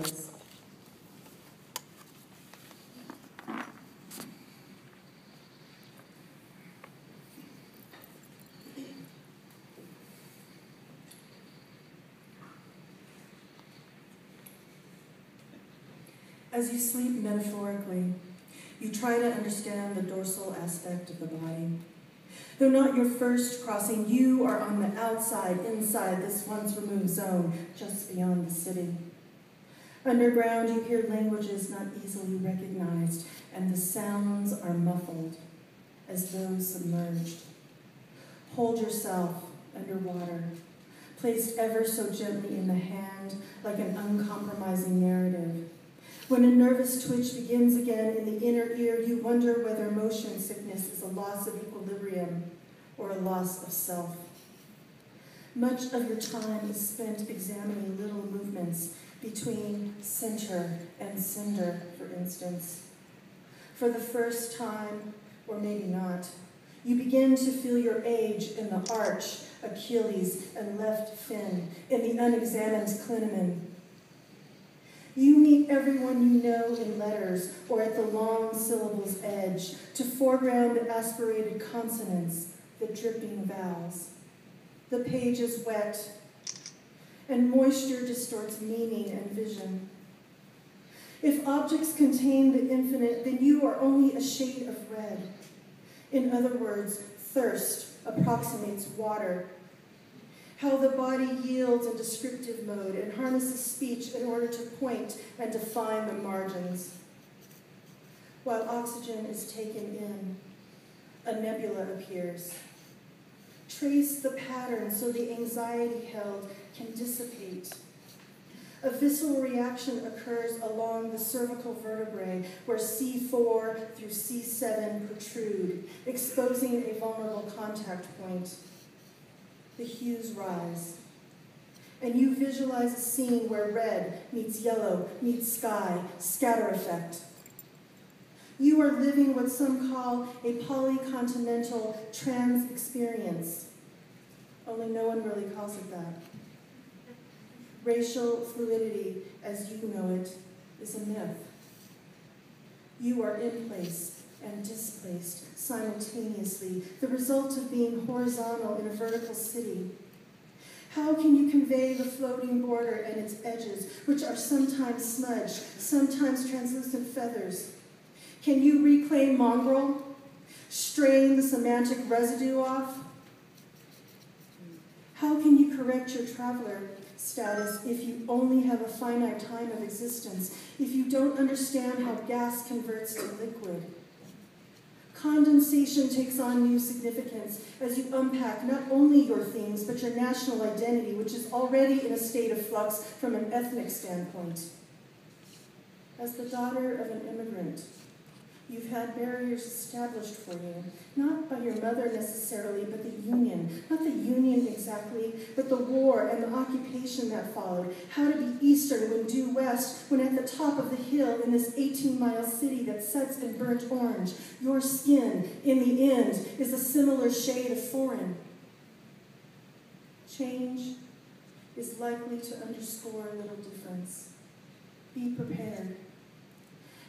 Joyce. As you sleep metaphorically, you try to understand the dorsal aspect of the body. Though not your first crossing, you are on the outside, inside this once-removed zone, just beyond the city. Underground, you hear languages not easily recognized, and the sounds are muffled, as though submerged. Hold yourself underwater, placed ever so gently in the hand, like an uncompromising narrative. When a nervous twitch begins again in the inner ear, you wonder whether motion sickness is a loss of equilibrium or a loss of self. Much of your time is spent examining little movements between center and cinder, for instance. For the first time, or maybe not, you begin to feel your age in the arch, Achilles, and left fin, in the unexamined clinamen. You meet everyone you know in letters or at the long syllable's edge, to foreground the aspirated consonants, the dripping vowels. The page is wet, and moisture distorts meaning and vision. If objects contain the infinite, then you are only a shade of red. In other words, thirst approximates water. How the body yields in descriptive mode and harnesses speech in order to point and define the margins. While oxygen is taken in, a nebula appears. Trace the pattern so the anxiety held can dissipate. A visceral reaction occurs along the cervical vertebrae where C4 through C7 protrude, exposing a vulnerable contact point. The hues rise, and you visualize a scene where red meets yellow, meets sky, scatter effect. You are living what some call a polycontinental trans experience, only no one really calls it that. Racial fluidity, as you know it, is a myth. You are in place and displaced simultaneously, the result of being horizontal in a vertical city. How can you convey the floating border and its edges, which are sometimes smudged, sometimes translucent feathers? Can you reclaim mongrel, strain the semantic residue off? How can you correct your traveler status if you only have a finite time of existence, if you don't understand how gas converts to liquid? Condensation takes on new significance as you unpack not only your things, but your national identity, which is already in a state of flux from an ethnic standpoint. As the daughter of an immigrant, you've had barriers established for you, not by your mother necessarily, but the Union. Not the Union exactly, but the war and the occupation that followed. How to be Eastern when due West, when at the top of the hill in this 18-mile city that sets in burnt orange, your skin, in the end, is a similar shade of foreign. Change is likely to underscore a little difference. Be prepared.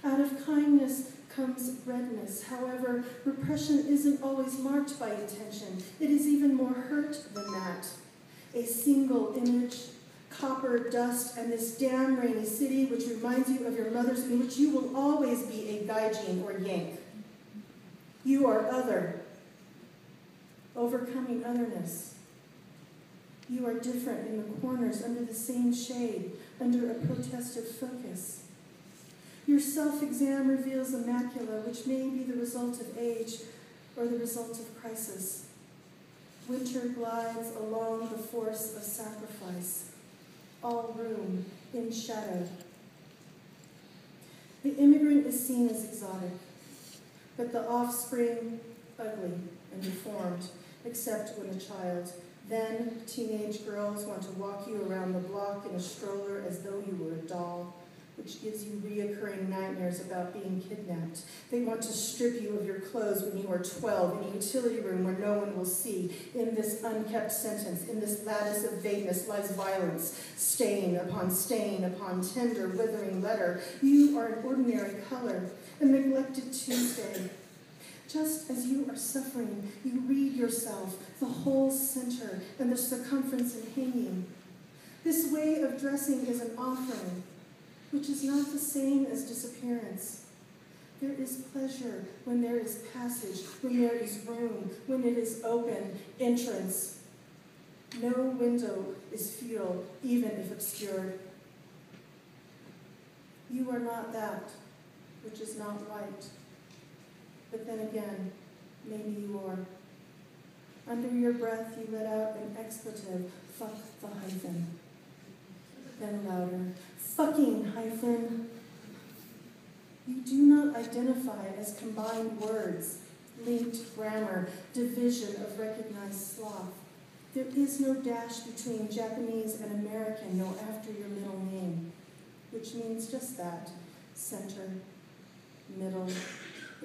Out of kindness comes redness. However, repression isn't always marked by intention. It is even more hurt than that. A single image, copper dust, and this damn rainy city which reminds you of your mother's, in which you will always be a gaijin or yank. You are other, overcoming otherness. You are different in the corners, under the same shade, under a protestive focus. Your self-exam reveals a macula which may be the result of age or the result of crisis. Winter glides along the force of sacrifice, all room in shadow. The immigrant is seen as exotic, but the offspring ugly and deformed, except when a child. Then teenage girls want to walk you around the block in a stroller as though you were a doll. which gives you reoccurring nightmares about being kidnapped. They want to strip you of your clothes when you are 12 in a utility room where no one will see. In this unkept sentence, in this lattice of vagueness lies violence, stain upon tender, withering letter. You are an ordinary color, a neglected Tuesday. Just as you are suffering, you read yourself, the whole center and the circumference and hanging. This way of dressing is an offering, which is not the same as disappearance. There is pleasure when there is passage, when there is room, when it is open, entrance. No window is futile, even if obscured. You are not that which is not right. But then again, maybe you are. Under your breath, you let out an expletive, fuck the hyphen. Then louder, fucking hyphen. You do not identify as combined words, linked grammar, division of recognized sloth. There is no dash between Japanese and American, nor after your middle name, which means just that, center, middle,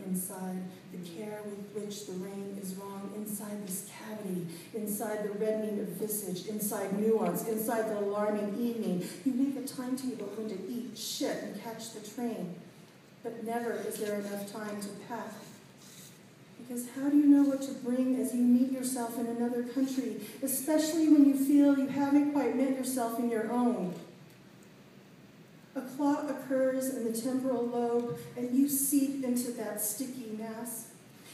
inside, the care with which the rain is wrong, inside this cavity, inside the reddening of visage, inside nuance, inside the alarming evening. You make a timetable when to eat shit and catch the train, but never is there enough time to pack. Because how do you know what to bring as you meet yourself in another country, especially when you feel you haven't quite met yourself in your own? A clot occurs in the temporal lobe, and you seep into that sticky mass.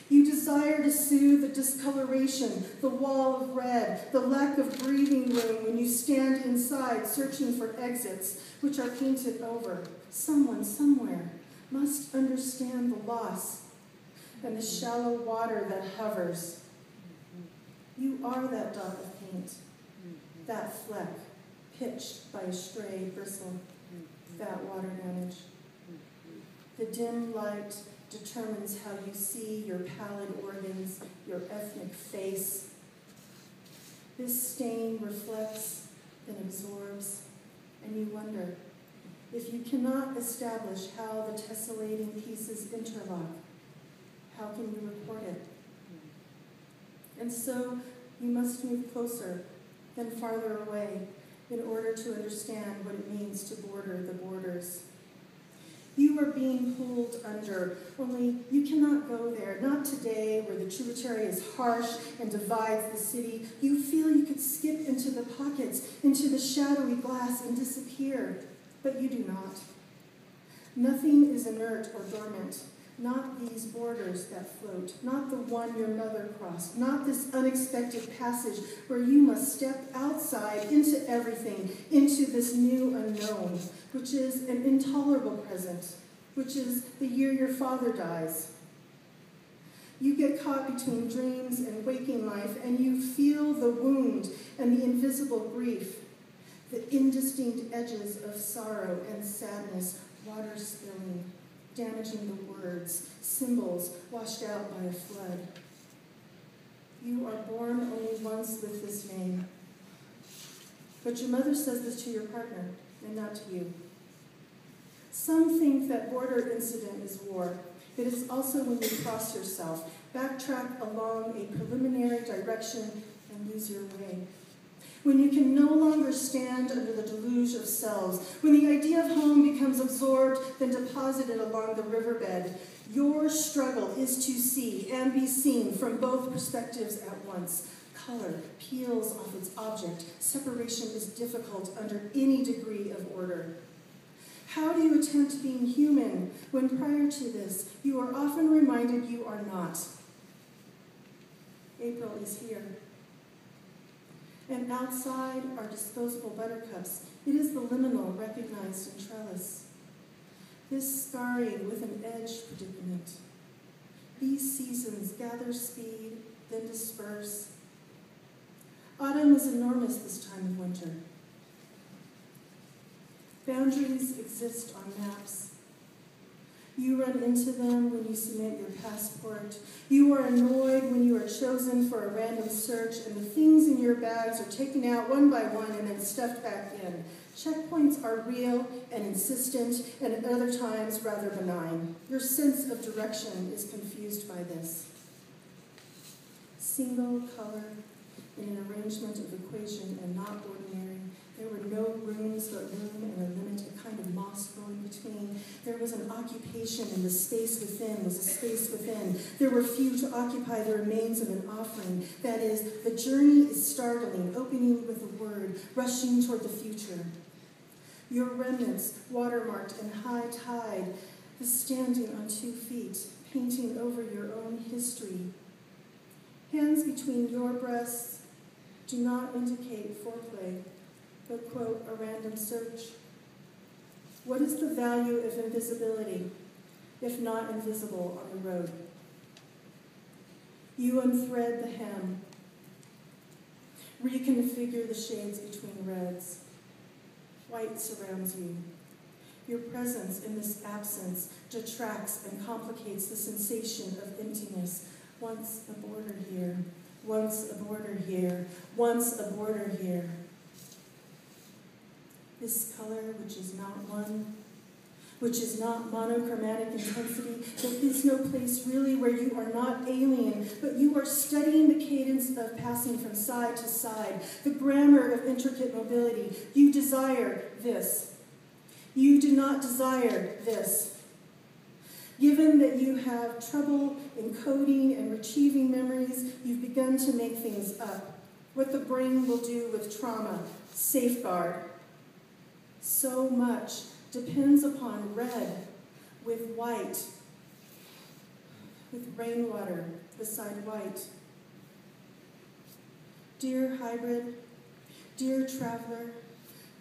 You desire to soothe the discoloration, the wall of red, the lack of breathing room when you stand inside searching for exits, which are painted over. Someone, somewhere, must understand the loss and the shallow water that hovers. You are that dot of paint, that fleck, pitched by a stray bristle. That water damage. The dim light determines how you see your pallid organs, your ethnic face. This stain reflects and absorbs, and you wonder, if you cannot establish how the tessellating pieces interlock, how can you report it? And so you must move closer, then farther away, in order to understand what it means to border the borders. You are being pulled under, only you cannot go there, not today where the tributary is harsh and divides the city. You feel you could skip into the pockets, into the shadowy glass and disappear, but you do not. Nothing is inert or dormant. Not these borders that float, not the one your mother crossed, not this unexpected passage where you must step outside into everything, into this new unknown, which is an intolerable present, which is the year your father dies. You get caught between dreams and waking life, and you feel the wound and the invisible grief, the indistinct edges of sorrow and sadness, water spilling, damaging the words, symbols washed out by a flood. You are born only once with this name. But your mother says this to your partner, and not to you. Some think that border incident is war. It is also when you cross yourself, backtrack along a preliminary direction, and lose your way. When you can no longer stand under the deluge of selves, when the idea of home becomes absorbed, then deposited along the riverbed, your struggle is to see and be seen from both perspectives at once. Color peels off its object. Separation is difficult under any degree of order. How do you attempt being human when prior to this, you are often reminded you are not? April is here. And outside are disposable buttercups. It is the liminal recognized in trellis. This scarring with an edge predicament. These seasons gather speed, then disperse. Autumn is enormous this time of winter. Boundaries exist on maps. You run into them when you submit your passport. You are annoyed when you are chosen for a random search and the things in your bags are taken out one by one and then stuffed back in. Checkpoints are real and insistent, and at other times rather benign. Your sense of direction is confused by this. Single color in an arrangement of equation and not ordinary. There were no rooms but room and a limited kind of moss growing between. There was an occupation, and the space within was a space within. There were few to occupy the remains of an offering. That is, the journey is startling, opening with a word, rushing toward the future. Your remnants, watermarked and high tide, the standing on 2 feet, painting over your own history. Hands between your breasts do not indicate foreplay, but, quote, a random search. What is the value of invisibility, if not invisible on the road? You unthread the hem, reconfigure the shades between reds. White surrounds you. Your presence in this absence detracts and complicates the sensation of emptiness. Once a border here, once a border here, once a border here. This color, which is not one, which is not monochromatic intensity, there is no place really where you are not alien, but you are studying the cadence of passing from side to side, the grammar of intricate mobility. You desire this. You do not desire this. Given that you have trouble encoding and retrieving memories, you've begun to make things up. What the brain will do with trauma, safeguard. So much depends upon red with white, with rainwater beside white. Dear hybrid, dear traveler,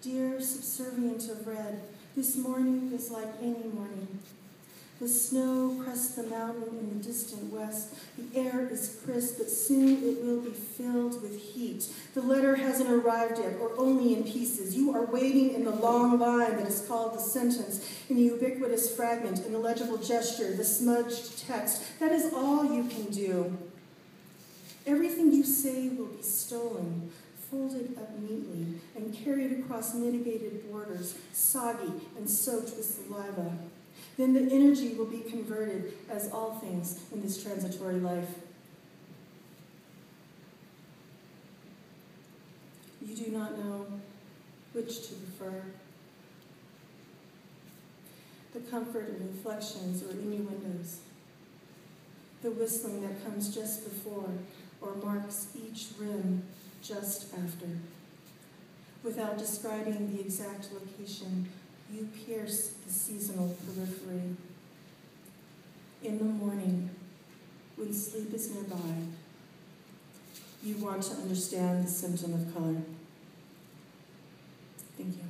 dear subservient of red, this morning is like any morning. The snow crests the mountain in the distant west. The air is crisp, but soon it will be filled with heat. The letter hasn't arrived yet, or only in pieces. You are waiting in the long line that is called the sentence, in the ubiquitous fragment, an illegible gesture, the smudged text. That is all you can do. Everything you say will be stolen, folded up neatly, and carried across mitigated borders, soggy and soaked with saliva. Then the energy will be converted, as all things in this transitory life. You do not know which to prefer. The comfort of inflections or innuendos. The whistling that comes just before or marks each rim just after. Without describing the exact location, you pierce the seasonal periphery. In the morning, when sleep is nearby, you want to understand the symptom of color. Thank you.